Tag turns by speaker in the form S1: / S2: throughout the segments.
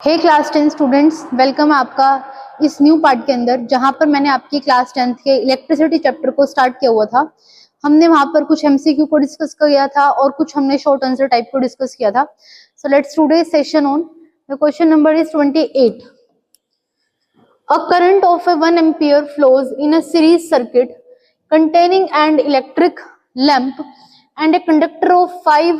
S1: हे class 10 students, welcome आपका इस new part के अंदर, जहां पर मैंने आपकी क्लास 10th के इलेक्ट्रिसिटी चैप्टर को स्टार्ट किया हुआ था। हमने वहां पर कुछ एमसीक्यू को डिस्कस किया था और कुछ हमने शॉर्ट आंसर टाइप को डिस्कस किया था। So let's today session on the question number is 28। A current of 1 ampere flows in a series circuit containing an electric lamp and a conductor of 5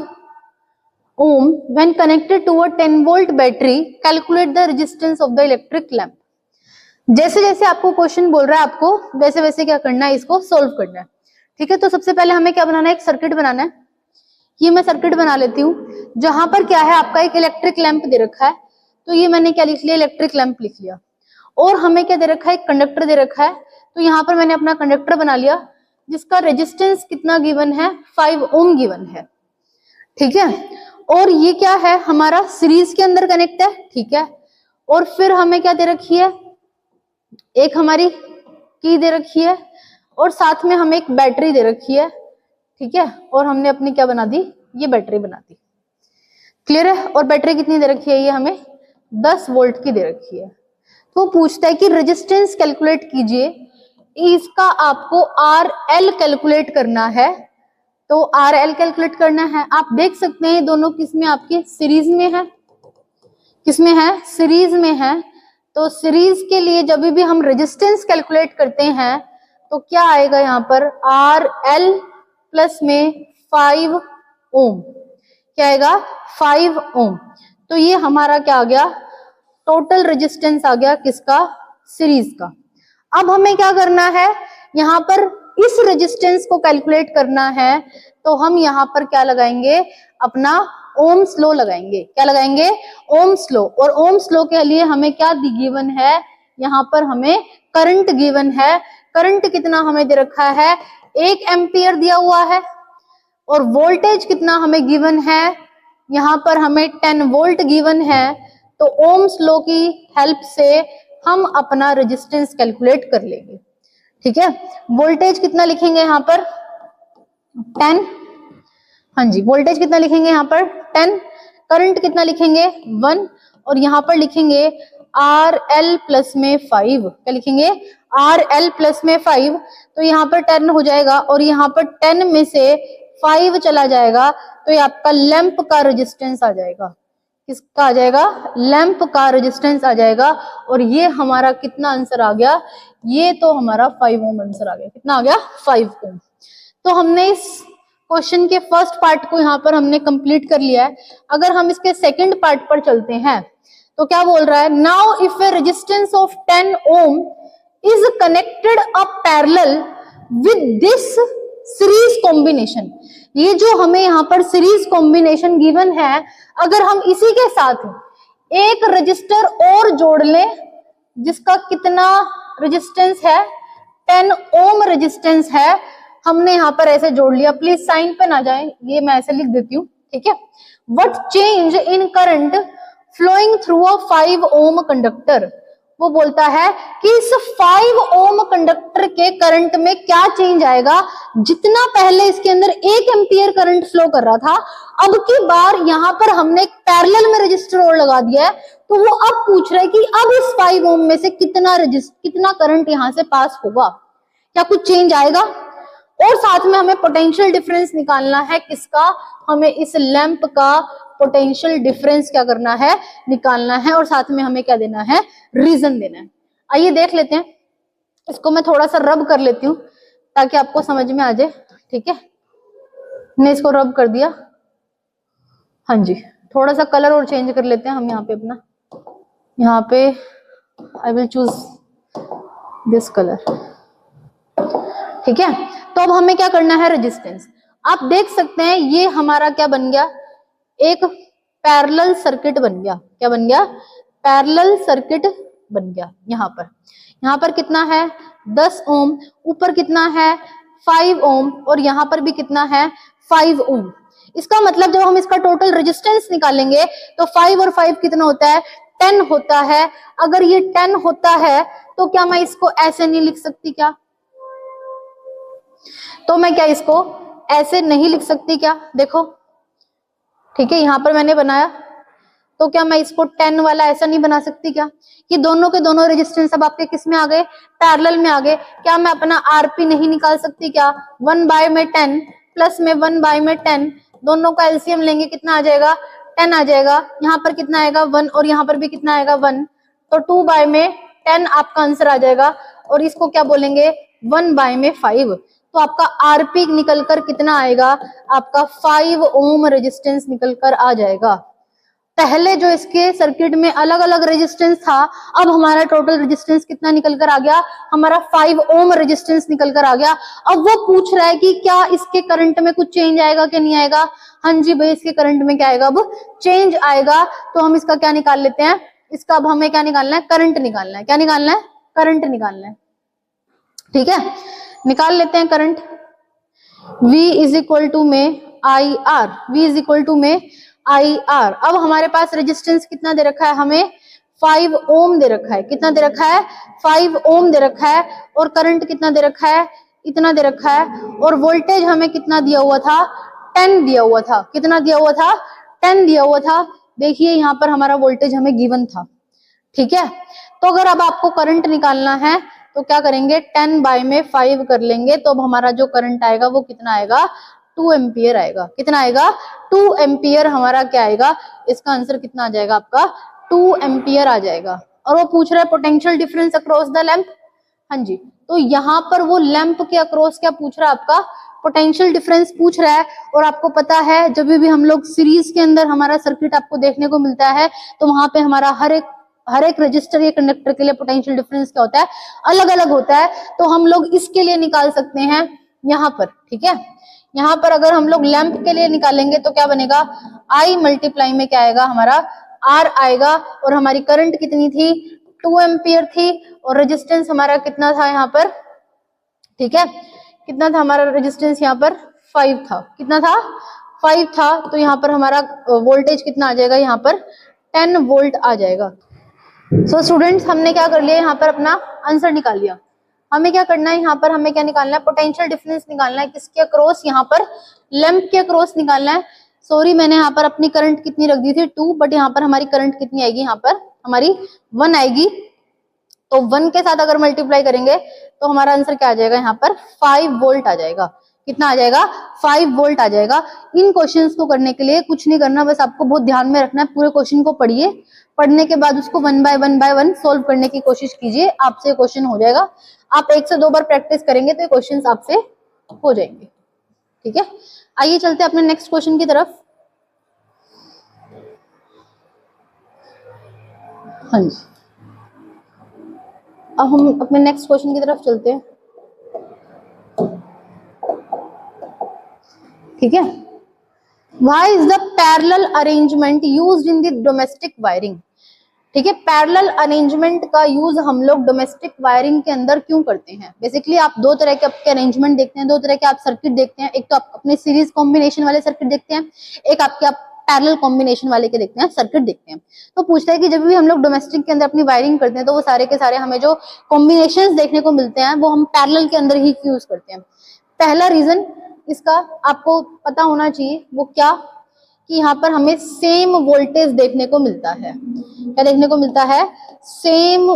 S1: ohm when connected to a 10 volt battery. Calculate the resistance of the electric lamp. जैसे जैसे आपको question बोल रहा है आपको वैसे वैसे क्या करना है, इसको सोल्व करना है। ठीक है, तो सबसे पहले हमें क्या बनाना है, एक सर्किट बनाना है। ये मैं सर्किट बना लेती हूँ जहां पर क्या है, आपका एक इलेक्ट्रिक लैंप दे रखा है। तो ये मैंने क्या लिख लिया, इलेक्ट्रिक लैंप लिख लिया। और हमें क्या दे रखा है, एक कंडक्टर दे रखा है। तो यहाँ पर मैंने अपना कंडक्टर बना लिया जिसका रेजिस्टेंस कितना गिवन है, 5 ओम गिवन है। ठीक है, और ये क्या है, हमारा सीरीज के अंदर कनेक्ट है। ठीक है, और फिर हमें क्या दे रखी है, एक हमारी की दे रखी है और साथ में हमें एक बैटरी दे रखी है। ठीक है, और हमने अपनी क्या बना दी, ये बैटरी बना दी। क्लियर है। और बैटरी कितनी दे रखी है, ये हमें 10 वोल्ट की दे रखी है। तो पूछता है कि रेजिस्टेंस कैलकुलेट कीजिए, इसका आपको आर एल कैलकुलेट करना है। तो आर एल कैलकुलेट करना है। आप देख सकते हैं दोनों किसमें, आपके सीरीज में है। किसमें है, सीरीज में है। तो सीरीज के लिए जब भी हम रेजिस्टेंस कैलकुलेट करते हैं तो क्या आएगा यहाँ पर, आर एल प्लस में 5 ओम। क्या आएगा, 5 ओम। तो ये हमारा क्या आ गया, टोटल रेजिस्टेंस आ गया किसका, सीरीज का। अब हमें क्या करना है, यहाँ पर इस रेजिस्टेंस को कैलकुलेट करना है। तो हम यहाँ पर क्या लगाएंगे, अपना ओम्स लॉ लगाएंगे। क्या लगाएंगे, ओम्स लॉ। और ओम्स लॉ के लिए हमें क्या गिवन है, यहाँ पर हमें करंट गिवन है। करंट कितना हमें दे रखा है, 1 एम्पियर दिया हुआ है। और वोल्टेज कितना हमें गिवन है, यहाँ पर हमें 10 वोल्ट गिवन है। तो ओम्स लॉ की हेल्प से हम अपना रेजिस्टेंस कैलकुलेट कर लेंगे। ठीक है, वोल्टेज कितना लिखेंगे यहाँ पर, 10। हाँ जी, वोल्टेज कितना लिखेंगे यहाँ पर, 10। करंट कितना लिखेंगे, 1। और यहाँ पर लिखेंगे आर एल प्लस में 5। क्या लिखेंगे, आर एल प्लस में 5। तो यहाँ पर 10 हो जाएगा और यहाँ पर 10 में से 5 चला जाएगा। तो ये आपका लैंप का रेजिस्टेंस आ जाएगा। किसका आ जाएगा, लैंप का रेजिस्टेंस आ जाएगा। और ये हमारा कितना आंसर आ गया, ये तो हमारा 5 ओम आंसर आ गया। कितना आ गया, 5 ओम। तो हमने इस क्वेश्चन के फर्स्ट पार्ट को यहाँ पर हमने कंप्लीट कर लिया है। अगर हम इसके सेकंड पार्ट पर चलते हैं तो क्या बोल रहा है, now if a resistance of 10 ohm is connected a parallel with this series combination. ये जो हमें यहाँ पर सीरीज कॉम्बिनेशन गिवन है, अगर हम इसी के साथ एक रजिस्टर और जोड़ लें जिसका कितना रेजिस्टेंस है, 10 ओम रेजिस्टेंस है। हमने यहाँ पर ऐसे जोड़ लिया, प्लीज साइन पे ना जाए, ये मैं ऐसे लिख देती हूँ। ठीक है, what change in current flowing through a 5 ohm conductor. वो बोलता है कि इस 5 ओम कंडक्टर के करंट में क्या चेंज आएगा। जितना पहले इसके अंदर 1 एम्पियर करंट फ्लो कर रहा था, अब की बार यहाँ पर हमने एक पैरेलल में रजिस्टर और लगा दिया है। तो वो अब पूछ रहा है कि अब इस 5 ओम में से कितना करंट यहाँ से पास होगा, क्या कुछ चेंज आएगा। और साथ में हमें पोटेंशियल डिफरेंस निकालना है, किसका, हमें इस लैंप का पोटेंशियल डिफरेंस क्या करना है, निकालना है। और साथ में हमें क्या देना है, रीजन देना है। आइए देख लेते हैं, इसको मैं थोड़ा सा रब कर लेती हूँ ताकि आपको समझ में आ जाए। ठीक है, मैंने इसको रब कर दिया। हाँ जी, थोड़ा सा कलर और चेंज कर लेते हैं हम यहाँ पे अपना। यहाँ पे I will choose this colour. ठीक है, तो अब हमें क्या करना है, रेजिस्टेंस। आप देख सकते हैं ये हमारा क्या बन गया, एक पैरेलल सर्किट बन गया। क्या बन गया, पैरेलल सर्किट बन गया। यहाँ पर कितना है, 10 ओम। ऊपर कितना है, 5 ओम। और यहाँ पर भी कितना है, 5 ओम। इसका मतलब जब हम इसका टोटल रेजिस्टेंस निकालेंगे तो 5 और 5 कितना होता है, 10 होता है। अगर ये 10 होता है तो क्या मैं इसको ऐसे नहीं लिख सकती क्या, तो मैं क्या इसको ऐसे नहीं लिख सकती क्या, देखो। ठीक है, यहां पर मैंने बनाया तो क्या मैं इसको 10 वाला ऐसा नहीं बना सकती क्या, कि दोनों के दोनों रेजिस्टेंस अब आपके किस में आ गए, पैरेलल में आ गए। क्या मैं अपना आरपी नहीं निकाल सकती क्या, 1/10 प्लस में 1/10, दोनों का एलसीएम लेंगे कितना आ जाएगा, 10 आ जाएगा। यहाँ पर कितना आएगा 1 और यहाँ पर भी कितना आएगा 1, तो 2/10 आपका आंसर आ जाएगा। और इसको क्या बोलेंगे 1/5। तो आपका आरपी निकल कर कितना आएगा, आपका 5 ओम रेजिस्टेंस निकल कर आ जाएगा। पहले जो इसके सर्किट में अलग अलग रेजिस्टेंस था, अब हमारा टोटल रेजिस्टेंस कितना निकल कर आ गया, हमारा 5 ओम रेजिस्टेंस निकल कर आ गया। अब वो पूछ रहा है कि क्या इसके करंट में कुछ चेंज आएगा कि नहीं आएगा। हाँ जी भाई, इसके करंट में क्या आएगा, अब चेंज आएगा। तो हम इसका क्या निकाल लेते हैं, इसका अब हमें क्या निकालना है, करंट निकालना है। क्या निकालना है, करंट निकालना है। ठीक है, निकाल लेते हैं current. V is equal to में I R, V is equal to में आई आर। अब हमारे पास रेजिस्टेंस कितना दे रखा है, हमें 5 ओम दे रखा है। कितना दे रखा है, 5 ओम दे रखा है। और करंट कितना दे रखा है, इतना दे रखा है। और वोल्टेज हमें कितना दिया हुआ था, 10 दिया हुआ था। कितना दिया हुआ था, 10 दिया हुआ था। देखिए यहाँ पर हमारा वोल्टेज हमें गिवन था। ठीक है, तो अगर अब आपको करंट निकालना है तो क्या करेंगे, 10/5 कर लेंगे। तो अब हमारा जो करंट आएगा वो कितना आएगा, 2 एम्पियर आएगा। कितना आएगा, 2 एम्पियर हमारा क्या आएगा, इसका आंसर कितना आ जाएगा आपका, 2 एम्पियर आ जाएगा। और वो पूछ रहा है potential difference across the lamp. हाँ जी, तो यहाँ पर वो लैंप के अक्रॉस क्या पूछ रहा है, आपका पोटेंशियल डिफरेंस पूछ रहा है। और आपको पता है जब भी हम लोग सीरीज के अंदर हमारा सर्किट आपको देखने को मिलता है, तो वहां पे हमारा हर एक रजिस्टर या कंडक्टर के लिए पोटेंशियल डिफरेंस क्या होता है, अलग अलग होता है। तो हम लोग इसके लिए निकाल सकते हैं यहाँ पर। ठीक है, यहाँ पर अगर हम लोग लैंप के लिए निकालेंगे तो क्या बनेगा, I मल्टीप्लाई में क्या आएगा, हमारा R आएगा। और हमारी करंट कितनी थी, 2 एम्पियर थी। और रेजिस्टेंस हमारा कितना था यहाँ पर, ठीक है, कितना था हमारा रेजिस्टेंस यहाँ पर, 5 था। कितना था, 5 था। तो यहाँ पर हमारा वोल्टेज कितना आ जाएगा, यहाँ पर 10 वोल्ट आ जाएगा। सो स्टूडेंट्स, हमने क्या कर लिया, यहाँ पर अपना आंसर निकाल लिया। हमें क्या करना है, यहाँ पर हमें क्या निकालना है, पोटेंशियल डिफरेंस निकालना है। किसके अक्रॉस, यहाँ पर लैंप के अक्रॉस निकालना है। सॉरी, मैंने यहाँ पर अपनी करंट कितनी रख दी थी, 2, बट यहाँ पर हमारी करंट कितनी आएगी, यहाँ पर हमारी 1 आएगी। तो 1 के साथ अगर मल्टीप्लाई करेंगे तो हमारा आंसर क्या आ जाएगा, यहाँ पर 5 वोल्ट आ जाएगा। कितना आ जाएगा, 5 वोल्ट आ जाएगा। इन क्वेश्चंस को करने के लिए कुछ नहीं करना, बस आपको बहुत ध्यान में रखना है। पूरे क्वेश्चन को पढ़िए, पढ़ने के बाद उसको 1 बाय 1 सोल्व करने की कोशिश कीजिए, आपसे क्वेश्चन हो जाएगा। आप 1 से 2 बार प्रैक्टिस करेंगे तो ये क्वेश्चंस आपसे हो जाएंगे। ठीक है, आइए चलते हैं अपने नेक्स्ट क्वेश्चन की तरफ। हाँ जी, अब हम अपने नेक्स्ट क्वेश्चन की तरफ चलते हैं। ठीक है, Why is the parallel arrangement used in the domestic wiring? ठीक है, पैरेलल अरेंजमेंट का यूज हम लोग डोमेस्टिक वायरिंग के अंदर क्यों करते हैं। बेसिकली आप 2 तरह के आपके अरेंजमेंट देखते हैं, 2 तरह के आप सर्किट देखते हैं। एक तो आप अपने सीरीज कॉम्बिनेशन वाले सर्किट देखते हैं, एक आपके आप पैरेलल कॉम्बिनेशन वाले के देखते हैं, सर्किट देखते हैं। तो पूछता है कि जब भी हम लोग डोमेस्टिक के अंदर अपनी वायरिंग करते हैं तो वो सारे के सारे हमें जो कॉम्बिनेशन देखने को मिलते हैं वो हम पैरेलल के अंदर ही यूज करते हैं। पहला रीजन इसका आपको पता होना चाहिए, वो क्या, कि यहाँ पर हमें सेम वोल्टेज देखने को मिलता है। क्या देखने को मिलता है, सेम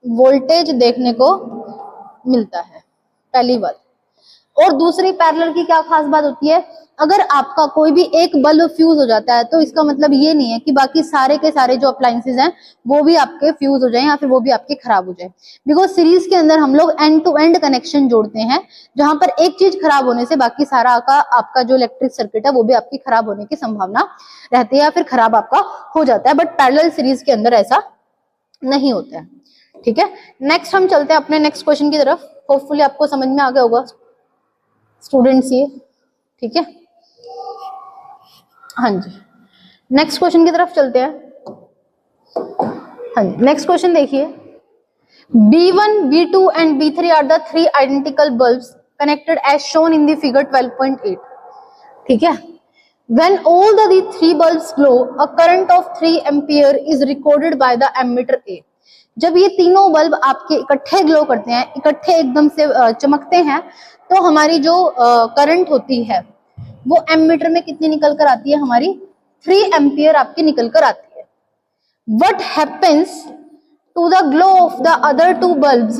S1: वोल्टेज देखने को मिलता है, पहली बात। और दूसरी पैरेलल की क्या खास बात होती है, अगर आपका कोई भी एक बल्ब फ्यूज हो जाता है तो इसका मतलब ये नहीं है कि बाकी सारे के सारे जो अप्लायंसेस हैं वो भी आपके फ्यूज हो जाएं या फिर वो भी आपके खराब हो जाए। बिकॉज सीरीज के अंदर हम लोग एंड टू एंड कनेक्शन जोड़ते हैं, जहां पर एक चीज खराब होने से बाकी सारा आपका जो इलेक्ट्रिक सर्किट है वो भी आपकी खराब होने की संभावना रहती है या फिर खराब आपका हो जाता है। बट पैरेलल सीरीज के अंदर ऐसा नहीं होता है। ठीक है, नेक्स्ट हम चलते हैं अपने नेक्स्ट क्वेश्चन की तरफ। होपफुली आपको समझ में आ गया होगा स्टूडेंट्स ये। ठीक है, हाँ जी, नेक्स्ट क्वेश्चन की तरफ चलते हैं। हाँ जी, नेक्स्ट क्वेश्चन देखिए, B1, B2 and B3 are the 3 identical bulbs connected as shown in the figure 12.8. ठीक है, when all the 3 bulbs glow, a current of 3 ampere is recorded by the ammeter A. जब ये तीनों bulb आपके इकट्ठे glow करते हैं, इकट्ठे एकदम से चमकते हैं, तो हमारी जो करंट होती है वो एमीटर में कितनी निकल कर आती है, हमारी 3 एम्पियर आपकी निकल कर आती है। what happens to the glow of the other two bulbs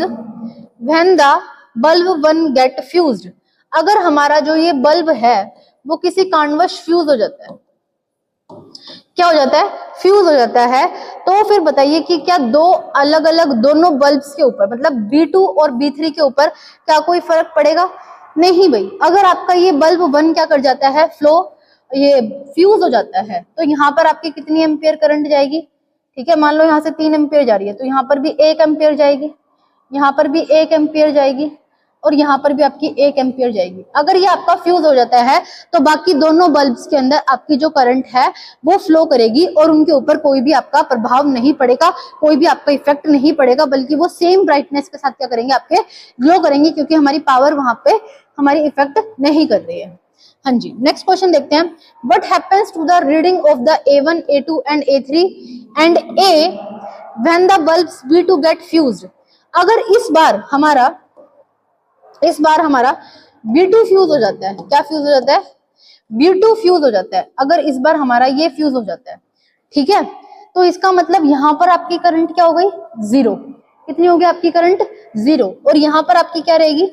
S1: when the bulb one get fused? अगर हमारा जो ये बल्ब है वो किसी कारणवश फ्यूज हो जाता है, क्या हो जाता है, फ्यूज हो जाता है, तो फिर बताइए कि क्या दो अलग अलग दोनों बल्ब्स के ऊपर मतलब B2 और B3 के ऊपर क्या कोई फर्क पड़ेगा? नहीं भाई। अगर आपका ये बल्ब 1 क्या कर जाता है, ये फ्यूज हो जाता है, तो यहाँ पर आपकी कितनी एम्पियर करंट जाएगी? ठीक है, मान लो यहाँ से 3 एम्पियर जा रही है, तो यहाँ पर भी 1 एम्पियर जाएगी, यहाँ पर भी 1 एम्पियर जाएगी, और यहाँ पर भी आपकी 1 एम्पियर जाएगी। अगर ये आपका फ्यूज हो जाता है तो बाकी दोनों बल्ब्स के अंदर आपकी जो करंट है वो फ्लो करेगी और उनके ऊपर कोई भी आपका प्रभाव नहीं पड़ेगा, कोई भी आपका इफेक्ट नहीं पड़ेगा, बल्कि वो सेम ब्राइटनेस के साथ क्या करेंगे, आपके ग्लो करेंगे, क्योंकि हमारी पावर वहां पे हमारी इफेक्ट नहीं कर रही है। हाँ जी, नेक्स्ट क्वेश्चन देखते हैं। What happens to the reading of the A1, A2 and A3 and A when the bulbs B2 get fused? अगर इस बार हमारा B2 फ्यूज हो जाता है, क्या फ्यूज हो जाता है, B2 फ्यूज हो जाता है, अगर इस बार हमारा ये फ्यूज हो जाता है, ठीक है, तो इसका मतलब यहाँ पर आपकी करंट क्या हो गई, 0। कितनी होगी आपकी करंट, 0। और यहाँ पर आपकी क्या रहेगी,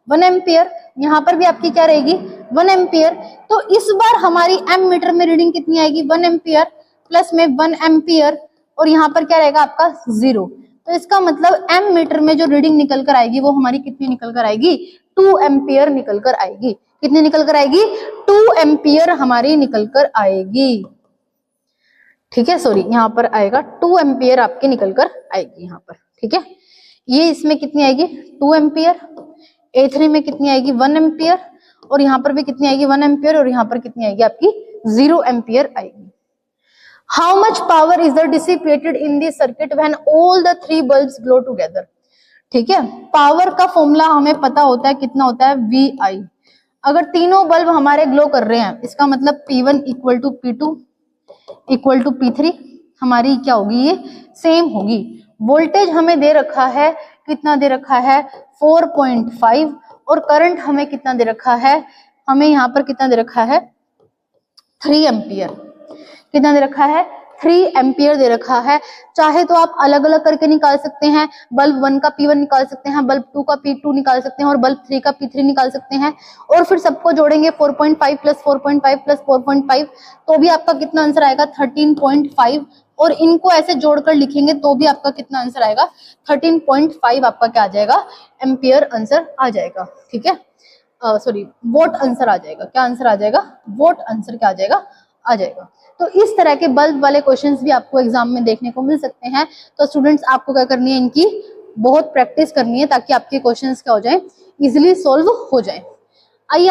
S1: 1 एम्पियर। यहाँ पर भी आपकी क्या रहेगी, 1 एम्पियर। तो इस बार हमारी एम मीटर में रीडिंग कितनी आएगी, 1 एम्पियर प्लस में 1 एम्पियर, और यहाँ पर क्या रहेगा आपका 0। तो इसका मतलब एम मीटर में जो रीडिंग निकल कर आएगी वो हमारी कितनी निकल कर आएगी, 2 एम्पियर निकल कर आएगी। कितनी निकल कर आएगी, 2 एम्पियर हमारी निकल कर आएगी। ठीक है, सॉरी, यहाँ पर आएगा 2 एम्पियर आपकी निकल कर आएगी यहाँ पर। ठीक है, ये इसमें कितनी आएगी, 2 एम्पियर, A3 में कितनी आएगी, 1 एम्पियर, और यहाँ पर भी कितनी आएगी, 1 एम्पियर, और यहाँ पर कितनी आएगी आपकी 0 एम्पियर आएगी। How much power is the dissipated in the circuit when all the 3 bulbs glow together? ठीक है, पावर का फॉर्मूला हमें पता होता है, कितना होता है, VI। अगर तीनों बल्ब हमारे ग्लो कर रहे हैं, इसका मतलब P1 equal to P2 equal to P3 हमारी क्या होगी, ये सेम होगी। वोल्टेज हमें दे रखा है, कितना दे रखा है, 4.5, और करंट हमें कितना दे रखा है, हमें यहाँ पर कितना दे रखा है, 3 एम्पियर। कितना दे रखा है, 3 एम्पियर दे रखा है। चाहे तो आप अलग अलग करके निकाल सकते हैं, बल्ब 1 का P1 निकाल सकते हैं, बल्ब 2 का P2 निकाल सकते हैं, और बल्ब 3 का P3 निकाल सकते हैं, और फिर सबको जोड़ेंगे 4.5 प्लस 4.5 प्लस 4.5, तो भी आपका कितना आंसर आएगा, 13.5। और इनको ऐसे जोड़कर लिखेंगे तो भी आपका कितना आंसर आएगा, 13.5 आपका क्या आ जाएगा, एम्पियर आंसर आ जाएगा। ठीक है, सॉरी, वोट आंसर आ जाएगा। क्या आंसर आ जाएगा, वोट आंसर क्या आ जाएगा, आ जाएगा। तो इस तरह के बल्ब वाले क्वेश्चंस भी आपको एग्जाम में देखने को मिल सकते हैं। तो स्टूडेंट्स, आपको क्या करनी है, इनकी बहुत प्रैक्टिस करनी है, ताकि आपके क्वेश्चंस क्या हो जाएं, इजीली सॉल्व हो जाएं।